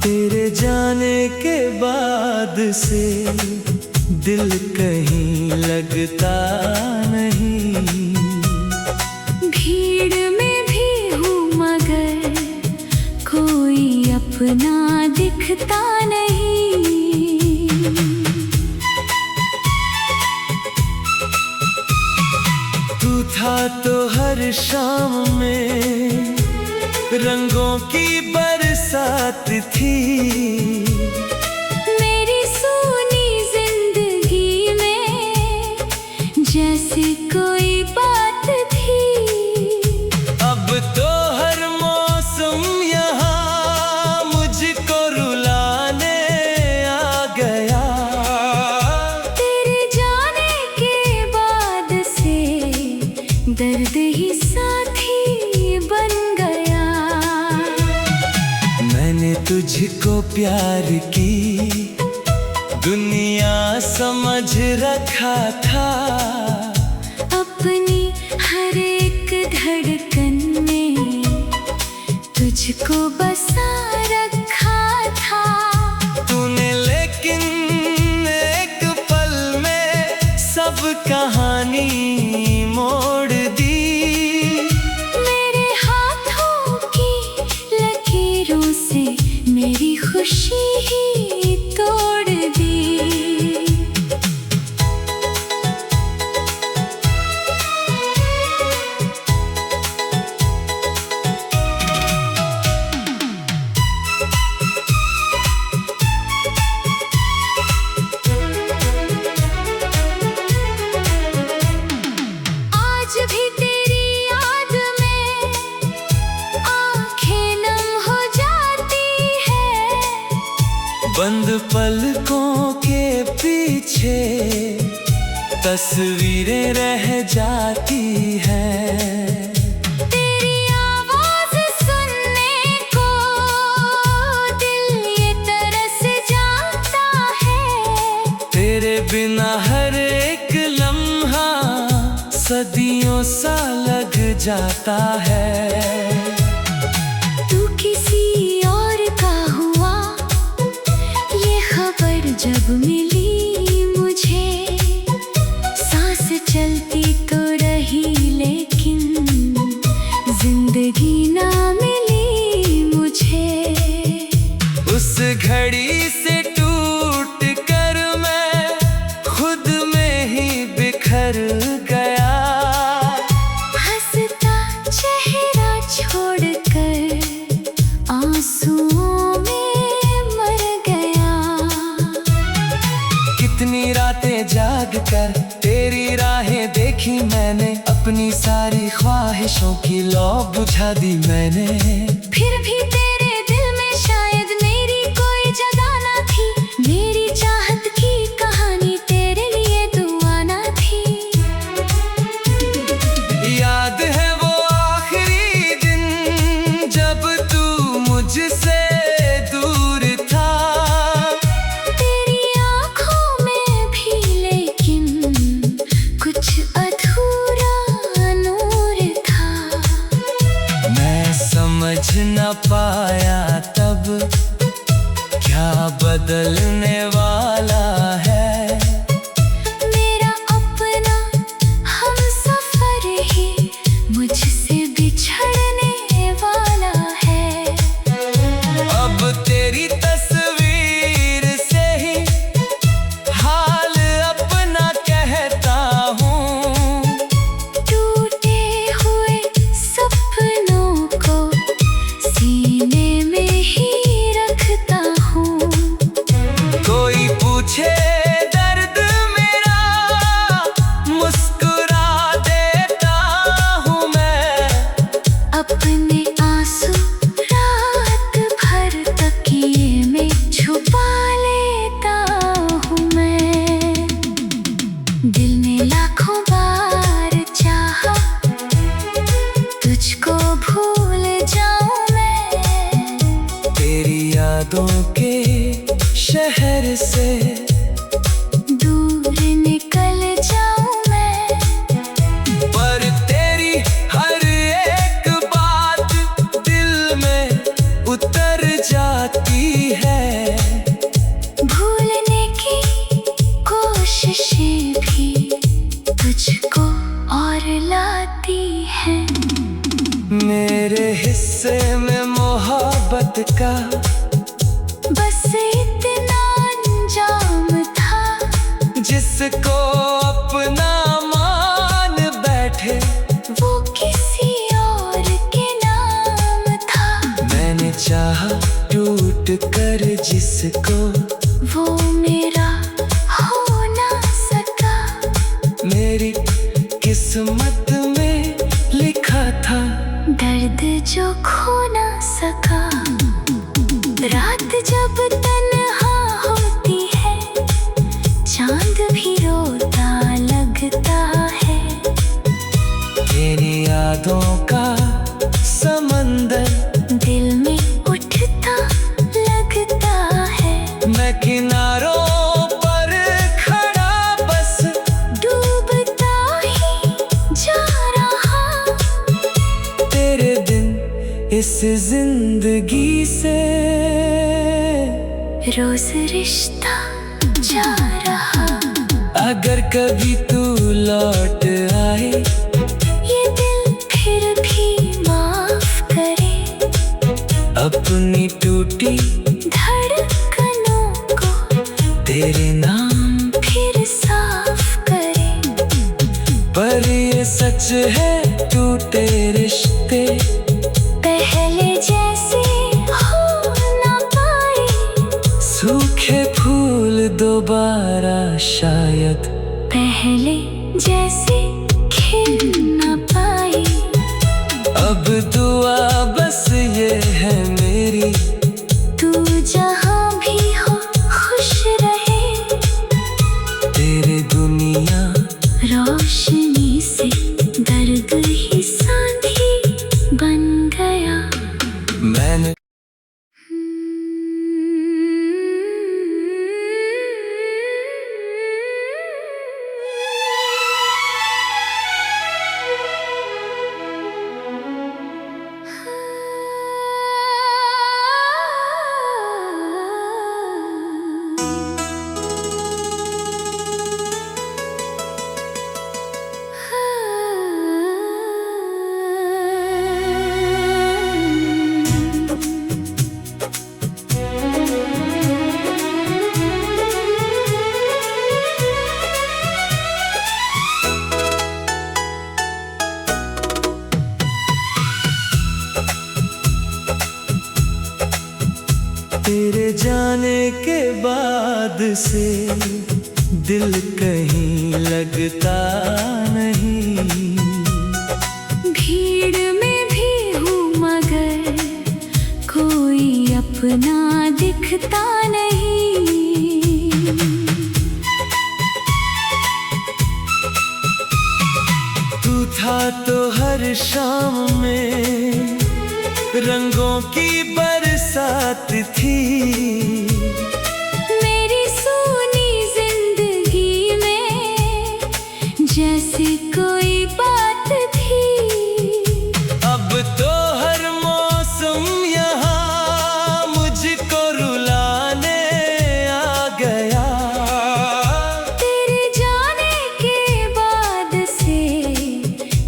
तेरे जाने के बाद से दिल कहीं लगता नहीं। भीड़ में भी हूँ मगर कोई अपना दिखता नहीं। तू था तो हर शाम में रंगों की बरसात थी। मेरी सोनी जिंदगी में जैसे कोई बात थी। अब तो हर मौसम यहाँ मुझको रुलाने आ गया। तेरे जाने के बाद से दर्द ही साथी बन गया। मैंने तुझको प्यार की दुनिया समझ रखा था। अपनी हर एक धड़कन में तुझको बसा रखा था। तूने लेकिन एक पल में सब कहानी मोड़ दी। मेरे हाथों की लकीरों से मेरी खुशी ही तोड़ दी। आज भी तेरी याद में आंखें नम हो जाती है। बंद पलकों के पीछे तस्वीरें रह जाती हैं। तेरी आवाज सुनने को दिल ये तरस जाता है। तेरे बिना हर एक लम्हा सदियों सा लग जाता है। तू किसी और का हुआ ये खबर जब मिली मुझे। सांस चलती तो रही लेकिन जिंदगी ना मिली मुझे। उस घड़ी से टूट कर मैं खुद में ही बिखर गया। हंसता चेहरा छोड़कर आंसुओं में मर गया। कितनी रातें जाग कर तेरी राहें देखी मैंने। अपनी सारी ख्वाहिशों की लौ बुझा दी मैंने। फिर भी तेरे दिल में शायद मेरी कोई जगह ना थी। मेरी चाहत की कहानी तेरे लिए दुआ ना थी। याद है वो आखिरी दिन जब तू मुझसे दूर था। तेरी आँखों में भी लेकिन कुछ अधूरा नूर था। मैं समझ न पाया तब क्या बदलने वाला है। मेरा अपना हमसफर ही मुझसे बिछड़ने वाला है। अब तेरी तस्वीर से ही हाल अपना कहता हूँ। टूटे हुए सपनों को सीने में ही रखता हूँ। कोई पूछे दर्द मेरा मुस्कुरा देता हूँ मैं। अपने आंसू रात भर तकिए में छुपा लेता हूँ मैं। दिल ने लाखों बार चाहा तुझको भूल जाऊं मैं। तेरी यादों के शहर से दूर निकल जाऊं मैं। पर तेरी हर एक बात दिल में उतर जाती है। भूलने की कोशिशें भी तुझको और लाती है। मेरे हिस्से में मोहब्बत का बस इतना अंजाम था, जिसको अपना मान बैठे वो किसी और के नाम था। मैंने चाहा टूट कर जिसको, वो मेरा हो ना सका। मेरी किस्मत में लिखा था दर्द जो खो ना सका। रात जब तन्हा होती है, चांद भी रोता लगता है। तेरी यादों का समंदर दिल में उठता लगता है। मैं किनारों पर खड़ा बस डूबता ही जा रहा। तेरे दिन इस जिंदगी से रोज रिश्ता जा रहा। अगर कभी तू लौट आए, ये दिल फिर भी माफ करे। अपनी टूटी धड़कनों को तेरे नाम, फिर साफ करे। पर ये सच है टूटे रिश्ते पहले जैसे हो ना पाए। सूखे फूल दोबारा शायद पहले जैसे खिल ना पाए। अब दुआ बस ये है मेरी, तू जहाँ भी हो खुश रहे। तेरे दुनिया रोशनी से दर्द ही साथी बन गया। मैंने तेरे जाने के बाद से दिल कहीं लगता नहीं। भीड़ में भी हूँ मगर कोई अपना दिखता नहीं। तू था तो हर शाम में रंगों की बरसात थी। मेरी सूनी जिंदगी में जैसे कोई बात थी। अब तो हर मौसम यहाँ मुझको रुलाने आ गया। तेरे जाने के बाद से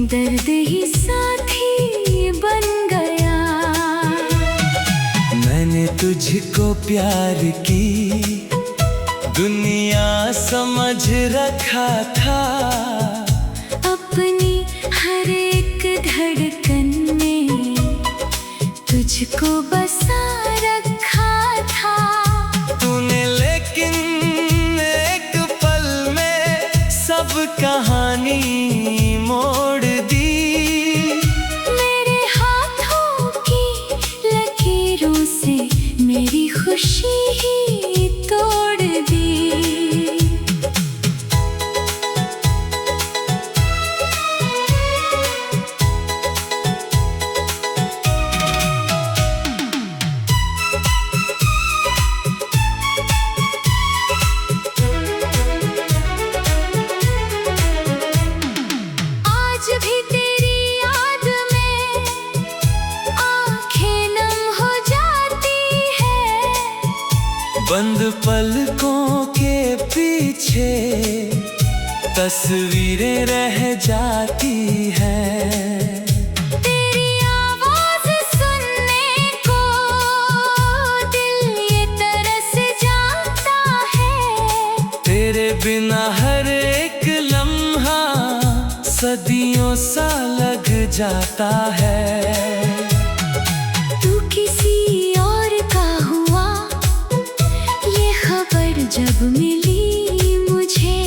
दर्द ही साथी बन गया। मैंने तुझको प्यार की दुनिया समझ रखा था। अपनी हर एक धड़कन में तुझको बसा रखा था। तूने लेकिन एक पल में सब कहानी मोड़ दी। मेरे हाथों की लकीरों से मेरी खुशी ही तोड़ दी। आज भी तेरी याद में आंखें नम हो जाती बंद पलकों के पीछे तस्वीरें रह जाती हैं। तेरी आवाज सुनने को दिल ये तरस जाता है। तेरे बिना हर एक लम्हा सदियों सा लग जाता है। तू किसी और का हुआ ये खबर जब मिली मुझे,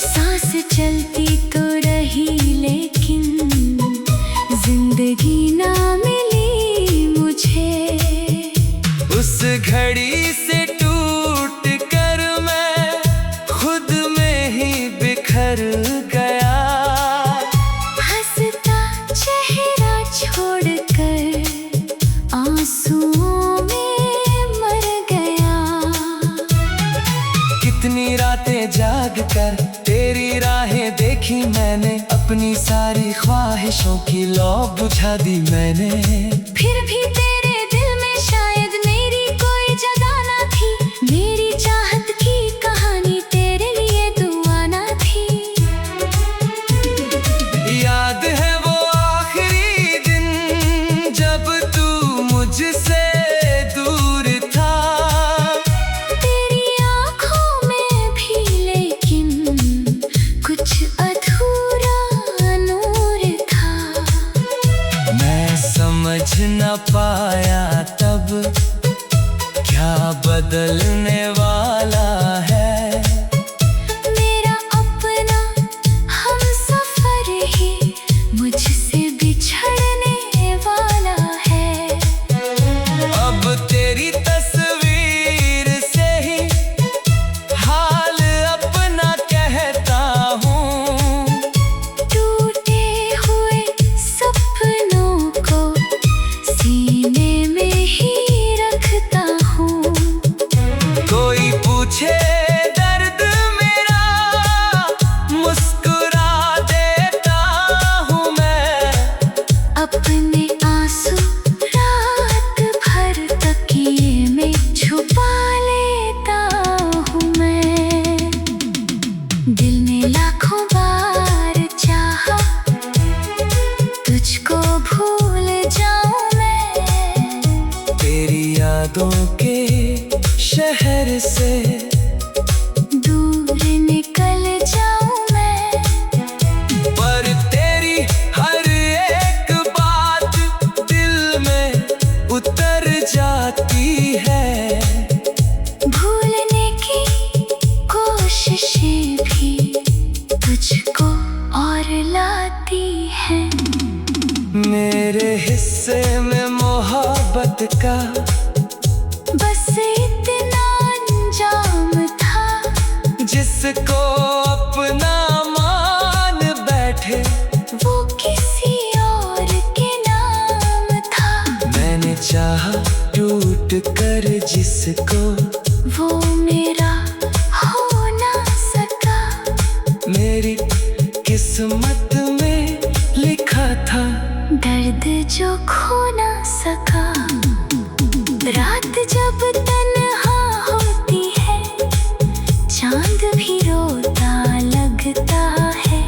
सांस चलती तो रही लेकिन जिंदगी ना मिली मुझे। उस घड़ी से टूट कर मैं खुद में ही बिखर गया। हंसता चेहरा छोड़कर आंसुओं में मर गया। कितनी रातें जाग कर तेरी राहें देखी मैंने, अपनी सारी ख्वाहिशों की लौ बुझा दी मैंने। फिर भी तेरे दिल में शायद मेरी कोई जगह ना थी। मेरी चाहत की कहानी तेरे लिए दुआ ना थी। याद है वो आखिरी दिन जब तू मुझसे दूर था। तेरी आँखों में भी लेकिन कुछ अधूरा नूर था। मैं समझ न पाया तब क्या बदलने वाला है। मेरा अपना हमसफर ही मुझसे बिछड़ने वाला है। अब तेरी तस्वीर से ही हाल अपना कहता हूँ। टूटे हुए सपनों को सीने में ही रखता हूँ। कोई पूछे दर्द मेरा मुस्कुरा देता हूँ मैं। अपने आंसू रात भर तकिए में छुपा लेता हूँ मैं। दिल ने लाखों बार चाहा तुझको भूल जाऊं मैं। तेरी यादों के शहर से दूर निकल जाऊं मैं। पर तेरी हर एक बात दिल में उतर जाती है। भूलने की कोशिशें भी तुझको और लाती हैं। मेरे हिस्से में मोहब्बत का बस इतना अंजाम था। जिसको अपना मान बैठे वो किसी और के नाम था। मैंने चाहा टूट कर जिसको वो मेरा हो ना सका। मेरी किस्मत में लिखा था। दर्द जो खो ना सका। रात जब तन्हा होती है चांद भी रोता लगता है।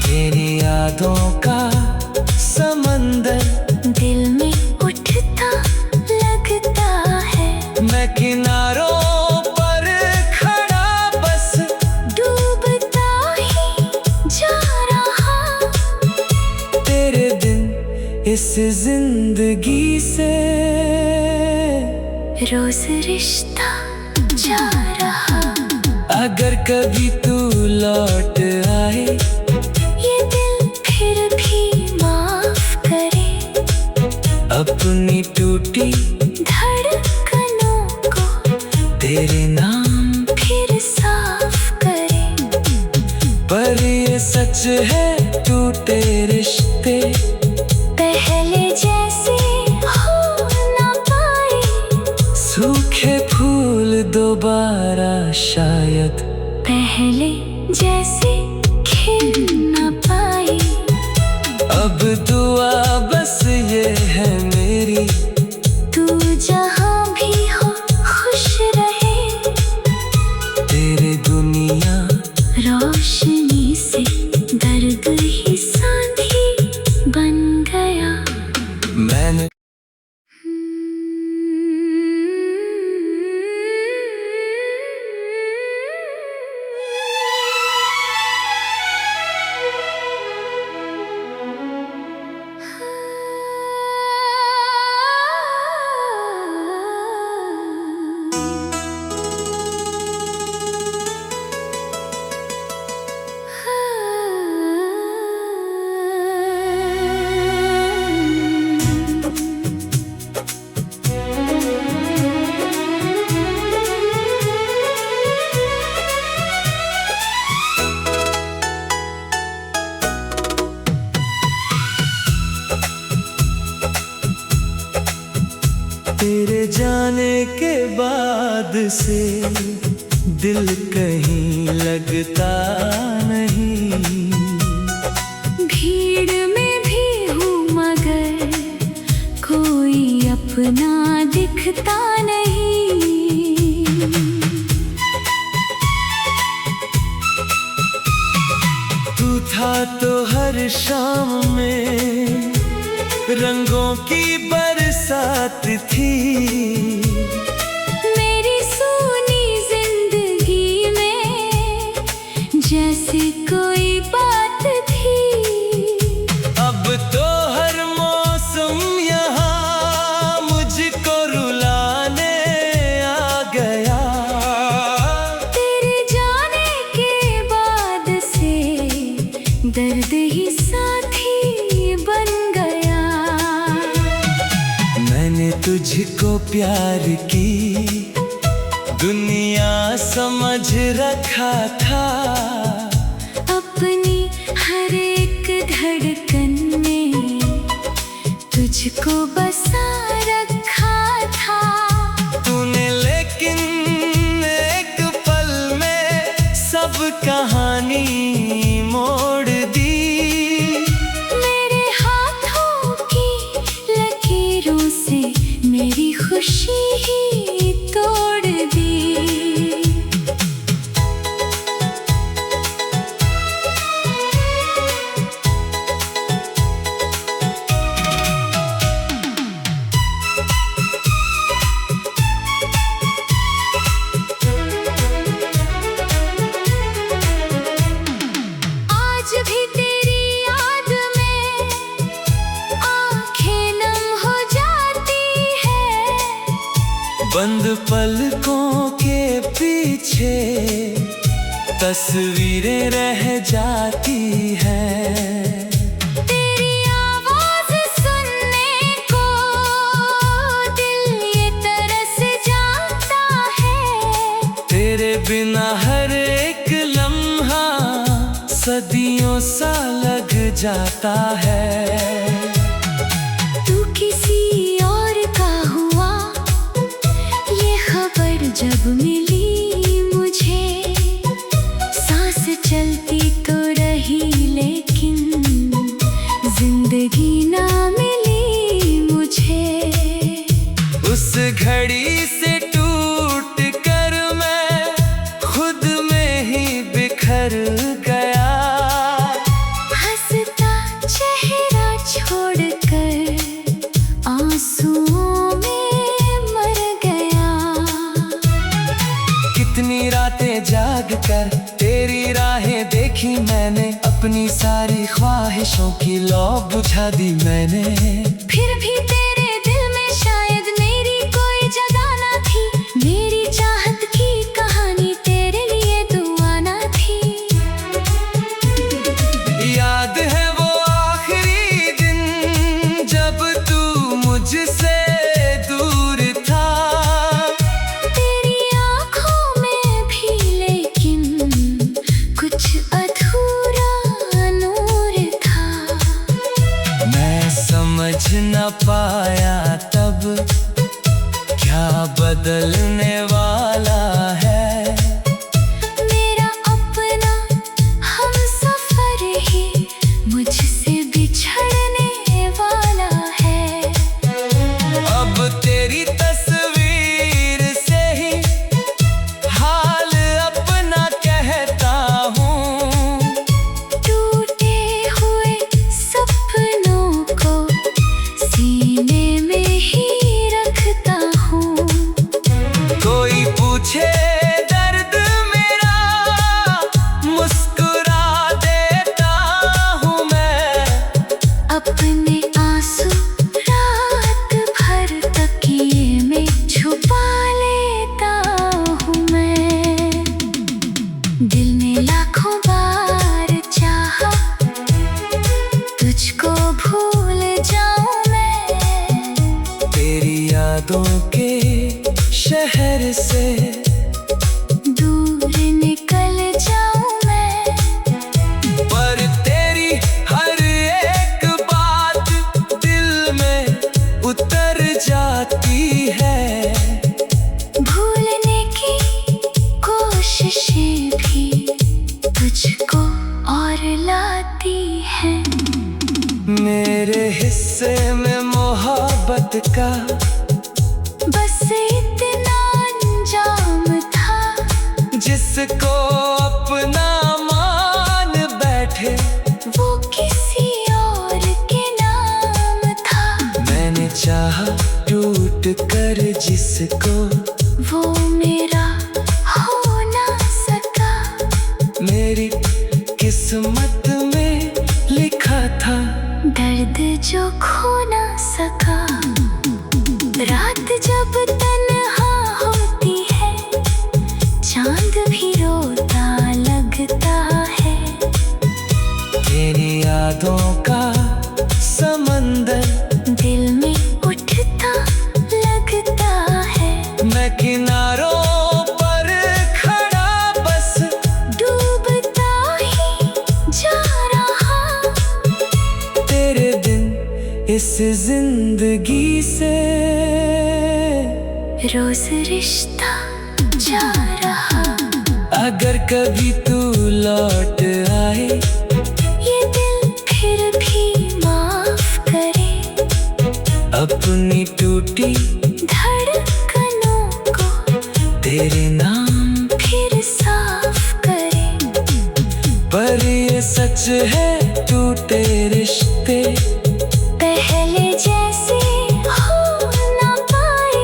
तेरी यादों का समंदर दिल में उठता लगता है। मैं किनारों पर खड़ा बस डूबता ही जा रहा। तेरे बिन इस जिंदगी से रोज रिश्ता जा रहा। अगर कभी तू लौट आए ये दिल फिर भी माफ करे। अपनी टूटी धड़कनों को तेरे नाम फिर साफ करे। पर ये सच है टूटे रिश्ते पहले जैसे हो ना पाए। सूखे फूल दोबारा शायद पहले जैसे खिल ना पाए। अब दुआ बस ये है मेरी तू जहाँ भी हो तेरे जाने के बाद से दिल कहीं लगता नहीं। भीड़ में भी हूँ मगर कोई अपना दिखता नहीं। तू था तो हर शाम में रंगों की बरसात थी। मेरी सूनी जिंदगी में जैसे कोई बात थी। अब तो हर मौसम यहाँ मुझको रुलाने आ गया। तेरे जाने के बाद से दर्द ही साथी बन गया। मैंने तुझको प्यार की दुनिया समझ रखा था। अपनी हर एक धड़कन में तुझको बसा रखा था। तूने लेकिन एक पल में सब कहानी मोड़ दी। मेरे हाथों की लकीरों से मेरी खुशी ही तोड़ दी। आज भी तेरी याद में आंखें नम हो जाती है। बंद पलकों के पीछे तस्वीरें रह जाती हैं। तेरी आवाज सुनने को दिल ये तरस जाता है। तेरे बिना हर एक लम्हा सदियों सा लग जाता है। तू किसी और का हुआ ये खबर जब मिली मुझे। सांस चलती तो रही लेकिन जिंदगी ना मिली मुझे। उस घड़ी से टूट कर मैं खुद में ही बिखर गया। हंसता चेहरा छोड़कर आंसुओं में मर गया। कितनी रातें जाग कर तेरी राहें देखी मैंने। अपनी सारी ख्वाहिशों की लौ बुझा दी मैंने। फिर भी तेरे दिल में शायद मेरी कोई जगह ना थी। मेरी चाहत की कहानी तेरे लिए दुआ ना थी। याद है वो आखिरी दिन जब तू मुझसे दूर था। तेरी आँखों में भी लेकिन कुछ अधूरा नूर था। मैं समझ न पाया तब क्या बदलने वाला है। मेरा अपना हमसफर ही मुझसे बिछड़ने वाला है। अब तेरी तस्वीर से ही हाल अपना कहता हूँ। टूटे हुए सपनों को सीने में ही रखता हूँ। कोई पूछे दर्द मेरा मुस्कुरा देता हूँ मैं। अपने आंसू रात भर तकिए में छुपा लेता हूँ मैं। दिल ने लाखों बार चाहा तुझको भूल जाऊं मैं। तेरी यादों के शहर से दूर निकल जाऊं मैं। पर तेरी हर एक बात दिल में उतर जाती है। सका। बस इतना अंजाम था, जिसको अपना मान बैठे वो किसी और के नाम था। मैंने चाहा टूट कर जिसको, वो मेरा हो ना सका। मेरी किस्मत में लिखा था दर्द जो खो ना सका। रात जब तन्हा होती है, चांद भी रोता लगता है। तेरी यादों का समंदर दिल में उठता लगता है। मैं किनारों पर खड़ा बस डूबता ही जा रहा। तेरे बिन इस जिंदगी से रोज रिश्ता जा रहा। अगर कभी तू लौट आए, ये दिल फिर भी माफ करे। अपनी टूटी धड़कनों को तेरे नाम फिर साफ करे। पर ये सच है, टूटे रिश्ते पहले जैसे हो ना पाए।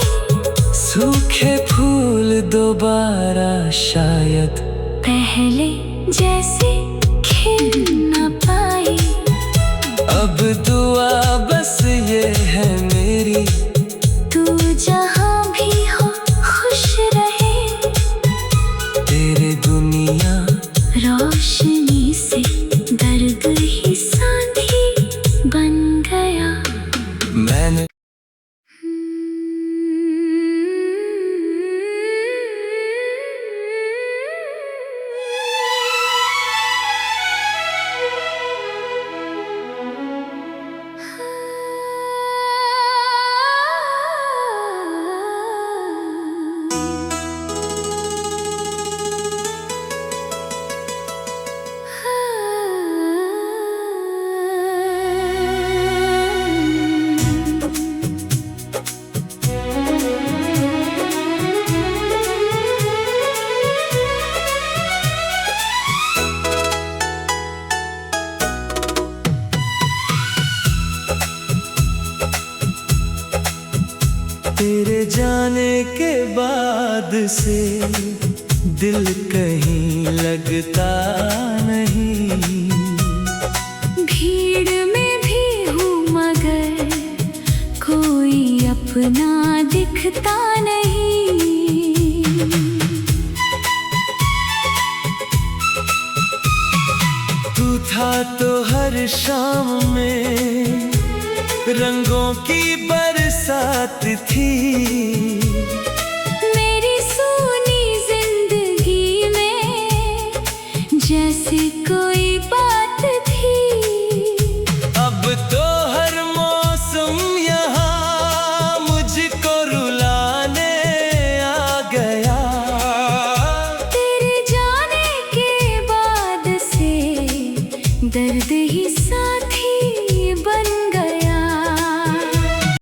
सूखे फूल दोबारा शायद पहले जैसे खिल ना पाए। अब दुआ बस ये है मेरी, तू जहाँ भी हो खुश रहे। तेरे दुनिया रोशनी से दर्द ही साथी बन गया। मैंने तेरे जाने के बाद से दिल कहीं लगता नहीं। भीड़ में भी हूँ मगर कोई अपना दिखता नहीं। तू था तो हर शाम में रंगों की बरसात थी। मेरी सूनी जिंदगी में जैसे कोई